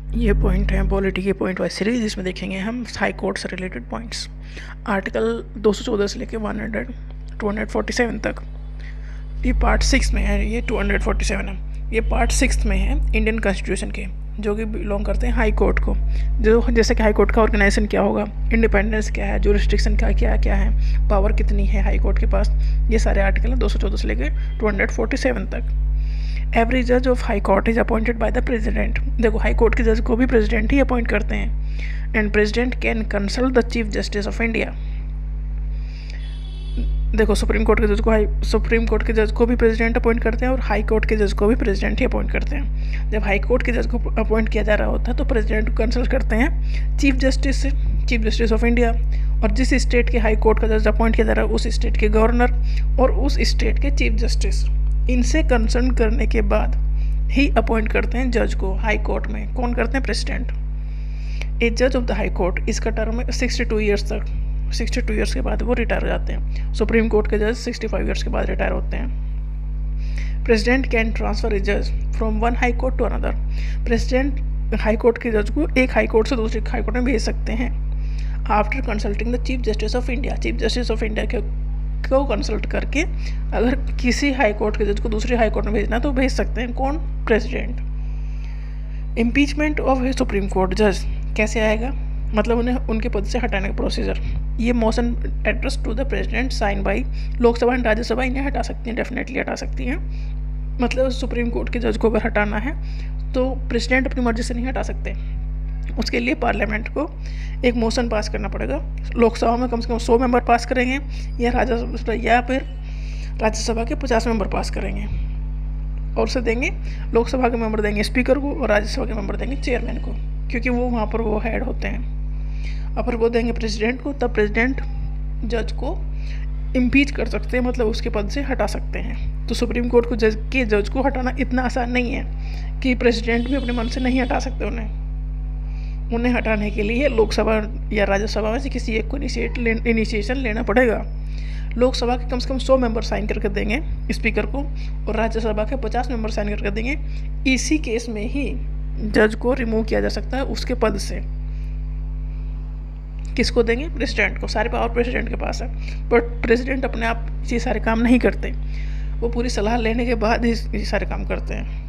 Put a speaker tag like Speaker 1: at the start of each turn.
Speaker 1: ये पॉइंट है पॉलिटी के पॉइंट वाइज सीरीज, जिसमें देखेंगे हम हाई कोर्ट से रिलेटेड पॉइंट्स। आर्टिकल 214 से लेके 247 तक, ये पार्ट 6 में है, ये 247 है, ये पार्ट 6 में है इंडियन कॉन्स्टिट्यूशन के, जो कि बिलोंग करते हैं हाई कोर्ट को। जो जैसे कि हाई कोर्ट का ऑर्गेनाइजेशन क्या होगा, इंडिपेंडेंस क्या है, जुरिस्डिक्शन का क्या क्या है, पावर कितनी है हाई कोर्ट के पास, ये सारे आर्टिकल हैं 214 से लेकर 247 तक। एवरी जज of high court is appointed by the president. देखो, हाई कोर्ट के जज को भी प्रेसिडेंट ही अपॉइंट करते हैं। And president can consult the chief justice of India. देखो, सुप्रीम कोर्ट के जज को भी प्रेसिडेंट अपॉइंट करते हैं और हाई कोर्ट के जज को भी प्रेसिडेंट ही अपॉइंट करते हैं। जब हाई कोर्ट के जज को अपॉइंट किया जा रहा होता है तो प्रेसिडेंट को कंसल्ट करते हैं चीफ जस्टिस से, चीफ जस्टिस ऑफ इंडिया। और जिस स्टेट के हाई कोर्ट का जज अपॉइंट किया जा रहा है उस स्टेट के गवर्नर और उस स्टेट के चीफ जस्टिस, इनसे कंसल्ट करने के बाद ही अपॉइंट करते हैं जज को। हाई कोर्ट में कौन करते हैं? प्रेसिडेंट। ए जज ऑफ द हाई कोर्ट, इसका टर्म है 62 ईयर्स तक। 62 ईयर्स के बाद वो रिटायर हो जाते हैं। सुप्रीम कोर्ट के जज 65 ईयर्स के बाद रिटायर होते हैं। प्रेसिडेंट कैन ट्रांसफर ए जज from one high court to another. President high court के जज को एक हाई कोर्ट से दूसरे हाई कोर्ट में भेज सकते हैं after consulting the chief justice of India. Chief justice of India को कंसल्ट करके अगर किसी हाई कोर्ट के जज को दूसरे हाई कोर्ट में भेजना तो भेज सकते हैं। कौन? President. Impeachment of a supreme court जज कैसे आएगा? मतलब उन्हें उनके पद से हटाने का प्रोसीजर। ये motion address to the president sign by Lok Sabha and Rajya Sabha इन्हें हटा सकती हैं, डेफिनेटली हटा सकती हैं। मतलब सुप्रीम कोर्ट के जज को अगर हटाना है तो प्रेसिडेंट अपनी मर्जी से नहीं हटा सकते, उसके लिए पार्लियामेंट को एक मोशन पास करना पड़ेगा। लोकसभा में कम से कम 100 मेंबर पास करेंगे या फिर राज्यसभा के 50 मेंबर पास करेंगे और उसे देंगे, लोकसभा के मेंबर देंगे स्पीकर को और राज्यसभा के मेंबर देंगे चेयरमैन को, क्योंकि वो वहाँ पर वो हेड होते हैं। और फिर वो देंगे प्रेसिडेंट को, तब प्रेसिडेंट जज को इम्पीच कर सकते हैं, मतलब उसके पद से हटा सकते हैं। तो सुप्रीम कोर्ट को जज को हटाना इतना आसान नहीं है कि प्रेसिडेंट भी अपने मन से नहीं हटा सकते उन्हें हटाने के लिए लोकसभा या राज्यसभा में से किसी एक को इनिशिएशन लेना पड़ेगा। लोकसभा के कम से कम 100 मेंबर साइन करके देंगे स्पीकर को और राज्यसभा के 50 मेंबर साइन करके देंगे। इसी केस में ही जज को रिमूव किया जा सकता है उसके पद से। किसको देंगे? प्रेसिडेंट को। सारे पावर प्रेसिडेंट के पास है, बट प्रेसिडेंट अपने आप ये सारे काम नहीं करते, वो पूरी सलाह लेने के बाद ही ये सारे काम करते हैं।